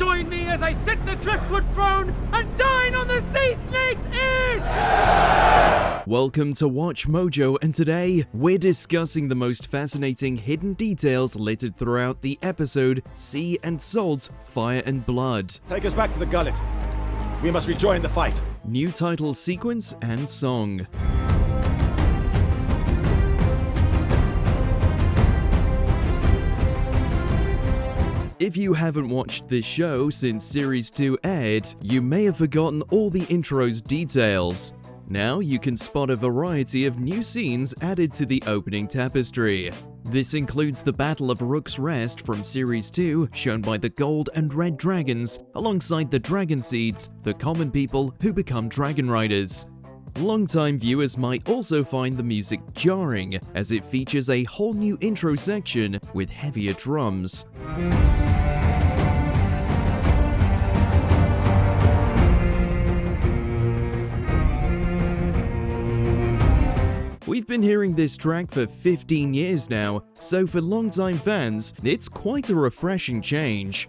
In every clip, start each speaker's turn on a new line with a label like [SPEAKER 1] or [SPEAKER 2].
[SPEAKER 1] Join me as I sit the driftwood throne and dine on the sea snake's ears!
[SPEAKER 2] Welcome to Watch Mojo, and today we're discussing the most fascinating hidden details littered throughout the episode Sea and Salt, Fire and Blood.
[SPEAKER 3] Take us back to the gullet. We must rejoin the fight.
[SPEAKER 2] New title sequence and song. If you haven't watched this show since Series 2 aired, you may have forgotten all the intro's details. Now you can spot a variety of new scenes added to the opening tapestry. This includes the Battle of Rook's Rest from Series 2, shown by the gold and red dragons, alongside the dragon seeds, the common people who become dragon riders. Longtime viewers might also find the music jarring, as it features a whole new intro section with heavier drums. We've been hearing this track for 15 years now, so for longtime fans, it's quite a refreshing change.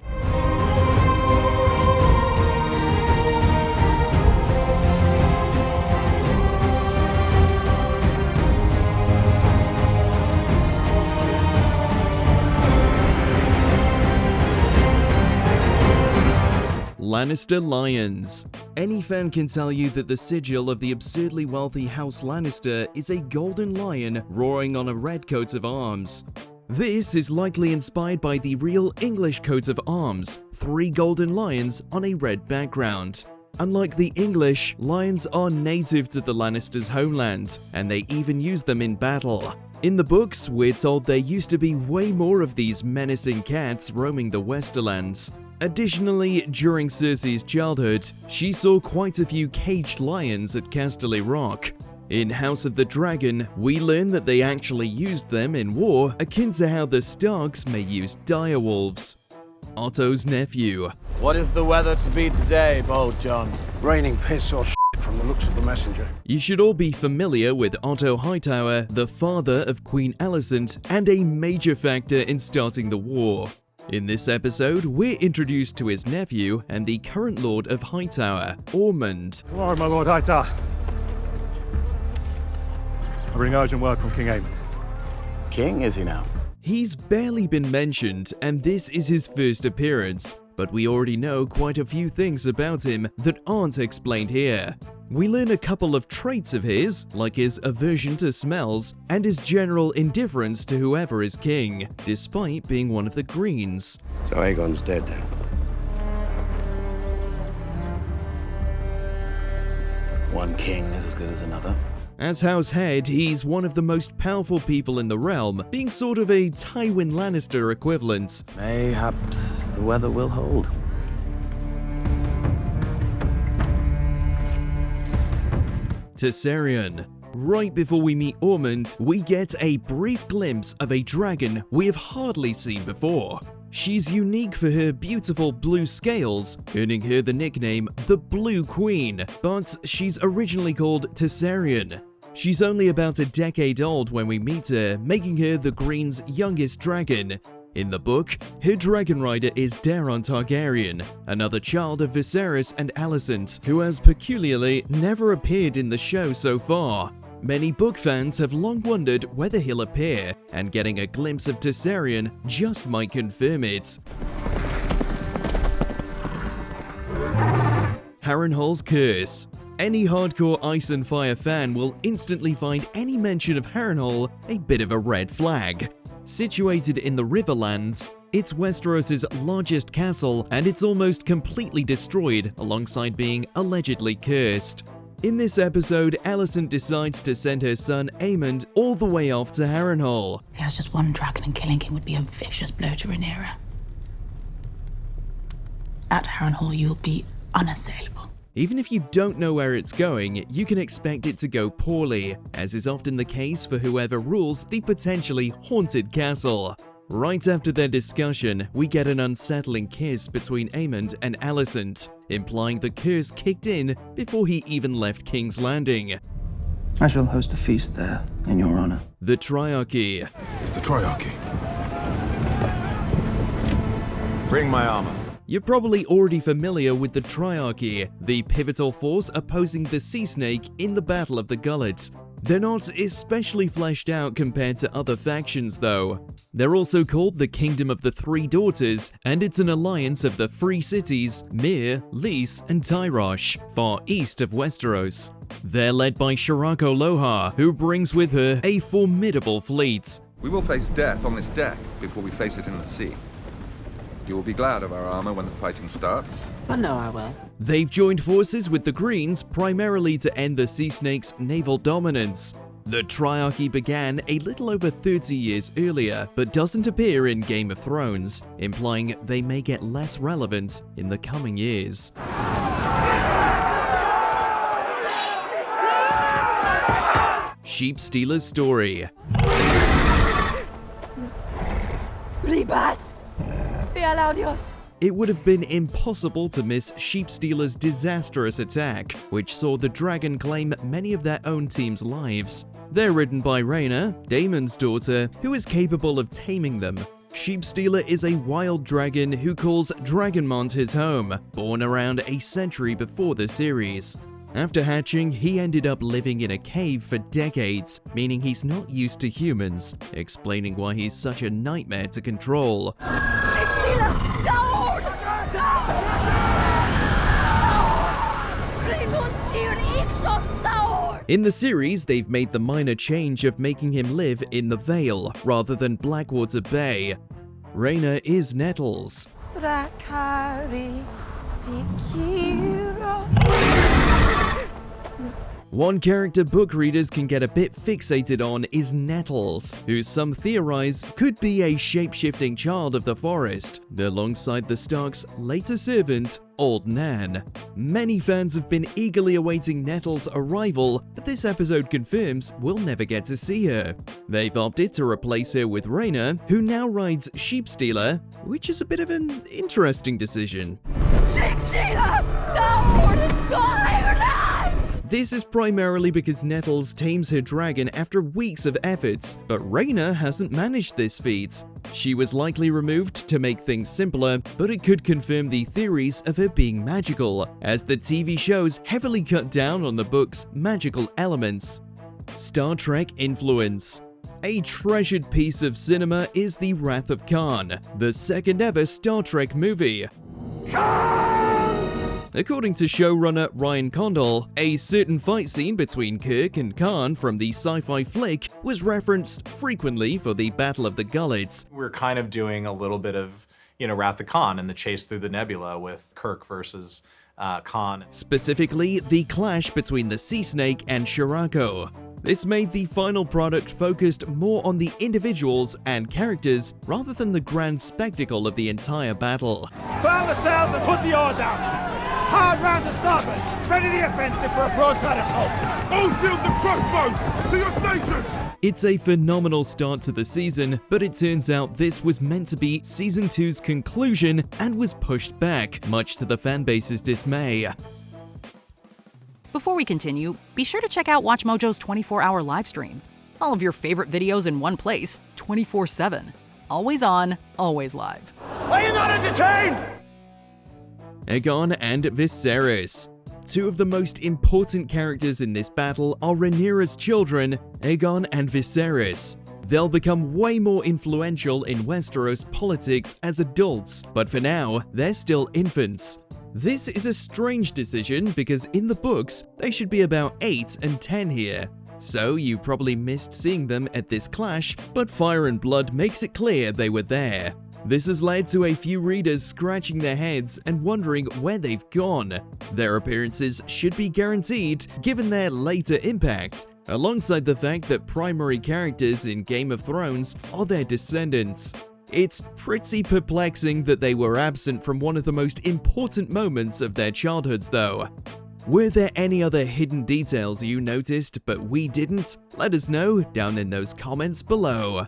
[SPEAKER 2] Lannister Lions. Any fan can tell you that the sigil of the absurdly wealthy House Lannister is a golden lion roaring on a red coat of arms. This is likely inspired by the real English coat of arms, 3 golden lions on a red background. Unlike the English, lions are native to the Lannisters' homeland, and they even use them in battle. In the books, we're told there used to be way more of these menacing cats roaming the Westerlands. Additionally, during Cersei's childhood, she saw quite a few caged lions at Casterly Rock. In House of the Dragon, we learn that they actually used them in war, akin to how the Starks may use direwolves. Otto's nephew.
[SPEAKER 4] What is the weather to be today, bold John?
[SPEAKER 5] Raining piss or shit from the looks of the messenger.
[SPEAKER 2] You should all be familiar with Otto Hightower, the father of Queen Alicent, and a major factor in starting the war. In this episode, we're introduced to his nephew and the current Lord of Hightower, Ormond.
[SPEAKER 5] Lord, my Lord Hightower. I bring urgent word from King Aegon.
[SPEAKER 4] King, is he now?
[SPEAKER 2] He's barely been mentioned, and this is his first appearance, but we already know quite a few things about him that aren't explained here. We learn a couple of traits of his, like his aversion to smells and his general indifference to whoever is king, despite being one of the Greens.
[SPEAKER 5] So Aegon's dead then?
[SPEAKER 4] One king is as good as another.
[SPEAKER 2] As House Head, he's one of the most powerful people in the realm, being sort of a Tywin Lannister equivalent.
[SPEAKER 4] Mayhaps the weather will hold.
[SPEAKER 2] Tessarion. Right before we meet Ormond, we get a brief glimpse of a dragon we have hardly seen before. She's unique for her beautiful blue scales, earning her the nickname the Blue Queen, but she's originally called Tessarion. She's only about a decade old when we meet her, making her the Green's youngest dragon. In the book, her dragon rider is Daeron Targaryen, another child of Viserys and Alicent, who has peculiarly never appeared in the show so far. Many book fans have long wondered whether he'll appear, and getting a glimpse of Tessarion just might confirm it. Harrenhal's Curse. Any hardcore Ice and Fire fan will instantly find any mention of Harrenhal a bit of a red flag. Situated in the Riverlands, it's Westeros' largest castle, and it's almost completely destroyed alongside being allegedly cursed. In this episode, Alicent decides to send her son Aemond all the way off to Harrenhal.
[SPEAKER 6] He has just one dragon, and killing him would be a vicious blow to Rhaena. At Harrenhal, you'll be unassailable.
[SPEAKER 2] Even if you don't know where it's going, you can expect it to go poorly, as is often the case for whoever rules the potentially haunted castle. Right after their discussion, we get an unsettling kiss between Aemond and Alicent, implying the curse kicked in before he even left King's Landing.
[SPEAKER 7] I shall host a feast there, in your honor.
[SPEAKER 2] The Triarchy.
[SPEAKER 3] It's the Triarchy. Bring my armor.
[SPEAKER 2] You're probably already familiar with the Triarchy, the pivotal force opposing the Sea Snake in the Battle of the Gullet. They're not especially fleshed out compared to other factions though. They're also called the Kingdom of the Three Daughters, and it's an alliance of the Free Cities, Myr, Lys, and Tyrosh, far east of Westeros. They're led by Shirako Lohar, who brings with her a formidable fleet.
[SPEAKER 8] We will face death on this deck before we face it in the sea. You will be glad of our armor when the fighting starts.
[SPEAKER 6] I know I will.
[SPEAKER 2] They've joined forces with the Greens primarily to end the Sea Snake's naval dominance. The Triarchy began a little over 30 years earlier, but doesn't appear in Game of Thrones, implying they may get less relevant in the coming years. Sheepstealer's story.
[SPEAKER 6] Ribas! Véala, Dios!
[SPEAKER 2] It would have been impossible to miss Sheepstealer's disastrous attack, which saw the dragon claim many of their own team's lives. They're ridden by Rhaena, Daemon's daughter, who is capable of taming them. Sheepstealer is a wild dragon who calls Dragonmont his home, born around a century before the series. After hatching, he ended up living in a cave for decades, meaning he's not used to humans, explaining why he's such a nightmare to control.
[SPEAKER 6] Sheepstealer! Down!
[SPEAKER 2] In the series, they've made the minor change of making him live in the Vale, rather than Blackwater Bay. Rhaena is Nettles. One character book readers can get a bit fixated on is Nettles, who some theorize could be a shape-shifting child of the forest, alongside the Starks' later servant, Old Nan. Many fans have been eagerly awaiting Nettles' arrival, but this episode confirms we'll never get to see her. They've opted to replace her with Rhaena, who now rides Sheepstealer, which is a bit of an interesting decision.
[SPEAKER 6] Sheepstealer! Down! God!
[SPEAKER 2] This is primarily because Nettles tames her dragon after weeks of efforts, but Rhaena hasn't managed this feat. She was likely removed to make things simpler, but it could confirm the theories of her being magical, as the TV shows heavily cut down on the book's magical elements. Star Trek influence. A treasured piece of cinema is The Wrath of Khan, the second ever Star Trek movie. According to showrunner Ryan Condal, a certain fight scene between Kirk and Khan from the sci-fi flick was referenced frequently for the Battle of the Gullet.
[SPEAKER 9] We're kind of doing a little bit of, Wrath of Khan and the chase through the nebula with Kirk versus Khan.
[SPEAKER 2] Specifically, the clash between the Sea Snake and Shirako. This made the final product focused more on the individuals and characters rather than the grand spectacle of the entire battle.
[SPEAKER 3] Firm the sails and put the oars out! Hard round to starboard! Ready the offensive for a broadside assault!
[SPEAKER 1] All shields and crossbows! To your stations!
[SPEAKER 2] It's a phenomenal start to the season, but it turns out this was meant to be Season 2's conclusion and was pushed back, much to the fanbase's dismay.
[SPEAKER 10] Before we continue, be sure to check out WatchMojo's 24-hour live stream. All of your favorite videos in one place, 24/7. Always on, always live.
[SPEAKER 1] Are you not entertained?
[SPEAKER 2] Aegon and Viserys. Two of the most important characters in this battle are Rhaenyra's children, Aegon and Viserys. They'll become way more influential in Westeros politics as adults, but for now, they're still infants. This is a strange decision because in the books, they should be about 8 and 10 here. So you probably missed seeing them at this clash, but Fire and Blood makes it clear they were there. This has led to a few readers scratching their heads and wondering where they've gone. Their appearances should be guaranteed given their later impact, alongside the fact that primary characters in Game of Thrones are their descendants. It's pretty perplexing that they were absent from one of the most important moments of their childhoods though. Were there any other hidden details you noticed but we didn't? Let us know down in those comments below.